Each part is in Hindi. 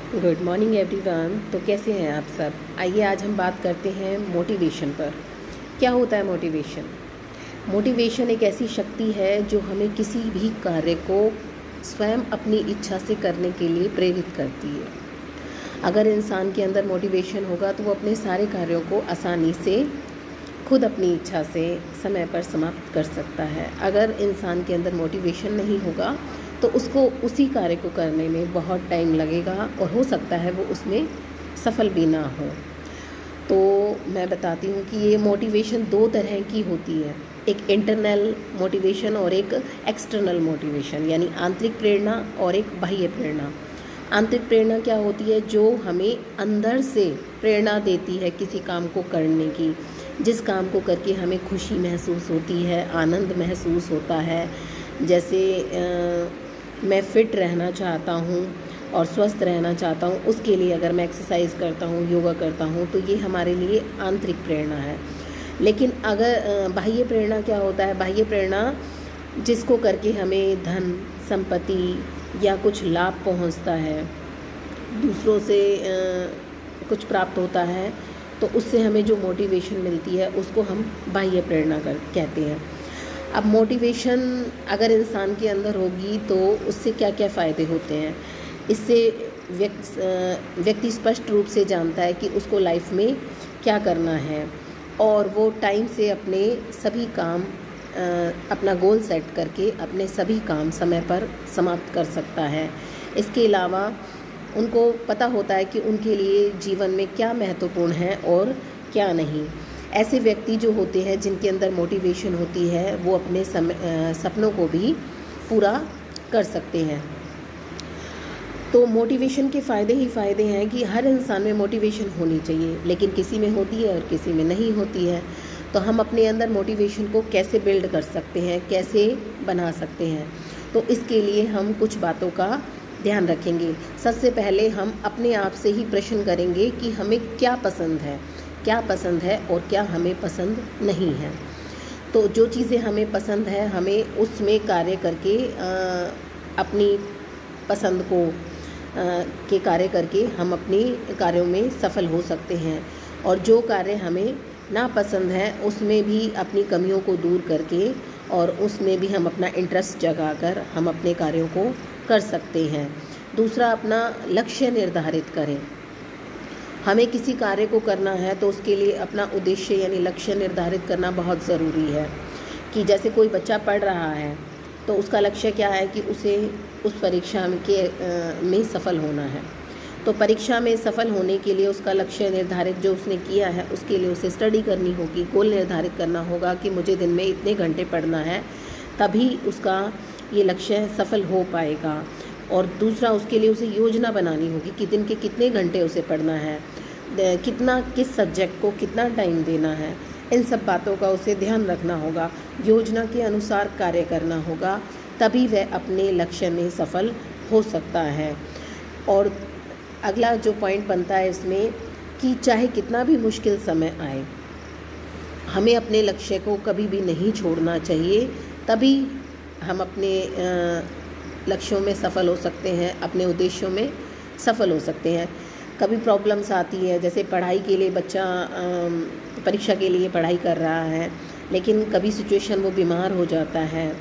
Good morning everyone. तो कैसे हैं आप सब। आइए आज हम बात करते हैं मोटिवेशन पर। क्या होता है मोटिवेशन। मोटिवेशन एक ऐसी शक्ति है जो हमें किसी भी कार्य को स्वयं अपनी इच्छा से करने के लिए प्रेरित करती है। अगर इंसान के अंदर मोटिवेशन होगा तो वो अपने सारे कार्यों को आसानी से खुद अपनी इच्छा से समय पर समाप्त कर सकता है। अगर इंसान के अंदर मोटिवेशन नहीं होगा तो उसको उसी कार्य को करने में बहुत टाइम लगेगा और हो सकता है वो उसमें सफल भी ना हो। तो मैं बताती हूँ कि ये मोटिवेशन दो तरह की होती है, एक इंटरनल मोटिवेशन और एक एक्सटर्नल मोटिवेशन, यानी आंतरिक प्रेरणा और एक बाह्य प्रेरणा। आंतरिक प्रेरणा क्या होती है, जो हमें अंदर से प्रेरणा देती है किसी काम को करने की, जिस काम को करके हमें खुशी महसूस होती है, आनंद महसूस होता है। जैसे मैं फ़िट रहना चाहता हूँ और स्वस्थ रहना चाहता हूँ, उसके लिए अगर मैं एक्सरसाइज करता हूँ, योगा करता हूँ, तो ये हमारे लिए आंतरिक प्रेरणा है। लेकिन अगर बाह्य प्रेरणा क्या होता है, बाह्य प्रेरणा जिसको करके हमें धन संपत्ति या कुछ लाभ पहुँचता है, दूसरों से कुछ प्राप्त होता है, तो उससे हमें जो मोटिवेशन मिलती है उसको हम बाह्य प्रेरणा कहते हैं। अब मोटिवेशन अगर इंसान के अंदर होगी तो उससे क्या क्या फ़ायदे होते हैं। इससे व्यक्ति स्पष्ट रूप से जानता है कि उसको लाइफ में क्या करना है और वो टाइम से अपने सभी काम अपना गोल सेट करके अपने सभी काम समय पर समाप्त कर सकता है। इसके अलावा उनको पता होता है कि उनके लिए जीवन में क्या महत्वपूर्ण है और क्या नहीं। ऐसे व्यक्ति जो होते हैं जिनके अंदर मोटिवेशन होती है, वो अपने सपनों को भी पूरा कर सकते हैं। तो मोटिवेशन के फ़ायदे ही फ़ायदे हैं कि हर इंसान में मोटिवेशन होनी चाहिए, लेकिन किसी में होती है और किसी में नहीं होती है। तो हम अपने अंदर मोटिवेशन को कैसे बिल्ड कर सकते हैं, कैसे बना सकते हैं, तो इसके लिए हम कुछ बातों का ध्यान रखेंगे। सबसे पहले हम अपने आप से ही प्रश्न करेंगे कि हमें क्या पसंद है और क्या हमें पसंद नहीं है। तो जो चीज़ें हमें पसंद है, हमें उसमें कार्य करके अपनी पसंद को के कार्य करके हम अपने कार्यों में सफल हो सकते हैं। और जो कार्य हमें नापसंद है उसमें भी अपनी कमियों को दूर करके और उसमें भी हम अपना इंटरेस्ट जगाकर हम अपने कार्यों को कर सकते हैं। दूसरा, अपना लक्ष्य निर्धारित करें। हमें किसी कार्य को करना है तो उसके लिए अपना उद्देश्य यानी लक्ष्य निर्धारित करना बहुत ज़रूरी है। कि जैसे कोई बच्चा पढ़ रहा है तो उसका लक्ष्य क्या है कि उसे उस परीक्षा में सफल होना है। तो परीक्षा में सफल होने के लिए उसका लक्ष्य निर्धारित जो उसने किया है उसके लिए उसे स्टडी करनी होगी, गोल निर्धारित करना होगा कि मुझे दिन में इतने घंटे पढ़ना है, तभी उसका ये लक्ष्य सफल हो पाएगा। और दूसरा, उसके लिए उसे योजना बनानी होगी कि दिन के कितने घंटे उसे पढ़ना है, किस सब्जेक्ट को कितना टाइम देना है। इन सब बातों का उसे ध्यान रखना होगा, योजना के अनुसार कार्य करना होगा, तभी वह अपने लक्ष्य में सफल हो सकता है। और अगला जो पॉइंट बनता है इसमें कि चाहे कितना भी मुश्किल समय आए, हमें अपने लक्ष्य को कभी भी नहीं छोड़ना चाहिए, तभी हम अपने लक्ष्यों में सफल हो सकते हैं, अपने उद्देश्यों में सफल हो सकते हैं। कभी प्रॉब्लम्स आती है, जैसे पढ़ाई के लिए बच्चा परीक्षा के लिए पढ़ाई कर रहा है, लेकिन कभी सिचुएशन वो बीमार हो जाता है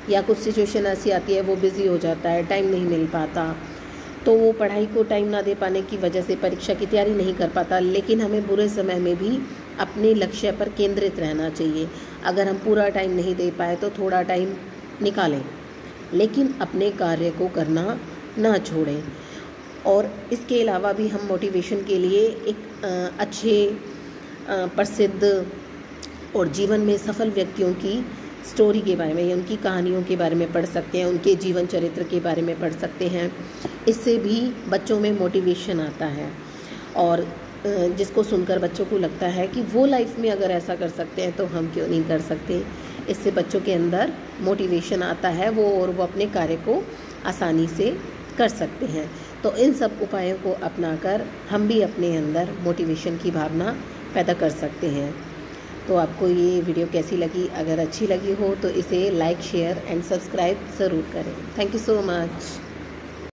या कुछ सिचुएशन ऐसी आती है वो बिज़ी हो जाता है, टाइम नहीं मिल पाता, तो वो पढ़ाई को टाइम ना दे पाने की वजह से परीक्षा की तैयारी नहीं कर पाता। लेकिन हमें बुरे समय में भी अपने लक्ष्य पर केंद्रित रहना चाहिए। अगर हम पूरा टाइम नहीं दे पाए तो थोड़ा टाइम निकालें, लेकिन अपने कार्य को करना ना छोड़ें। और इसके अलावा भी हम मोटिवेशन के लिए एक अच्छे प्रसिद्ध और जीवन में सफल व्यक्तियों की स्टोरी के बारे में या उनकी कहानियों के बारे में पढ़ सकते हैं, उनके जीवन चरित्र के बारे में पढ़ सकते हैं। इससे भी बच्चों में मोटिवेशन आता है और जिसको सुनकर बच्चों को लगता है कि वो लाइफ में अगर ऐसा कर सकते हैं तो हम क्यों नहीं कर सकते। इससे बच्चों के अंदर मोटिवेशन आता है और वो अपने कार्य को आसानी से कर सकते हैं। तो इन सब उपायों को अपनाकर हम भी अपने अंदर मोटिवेशन की भावना पैदा कर सकते हैं। तो आपको ये वीडियो कैसी लगी? अगर अच्छी लगी हो तो इसे लाइक, शेयर एंड सब्सक्राइब ज़रूर करें। Thank you so much.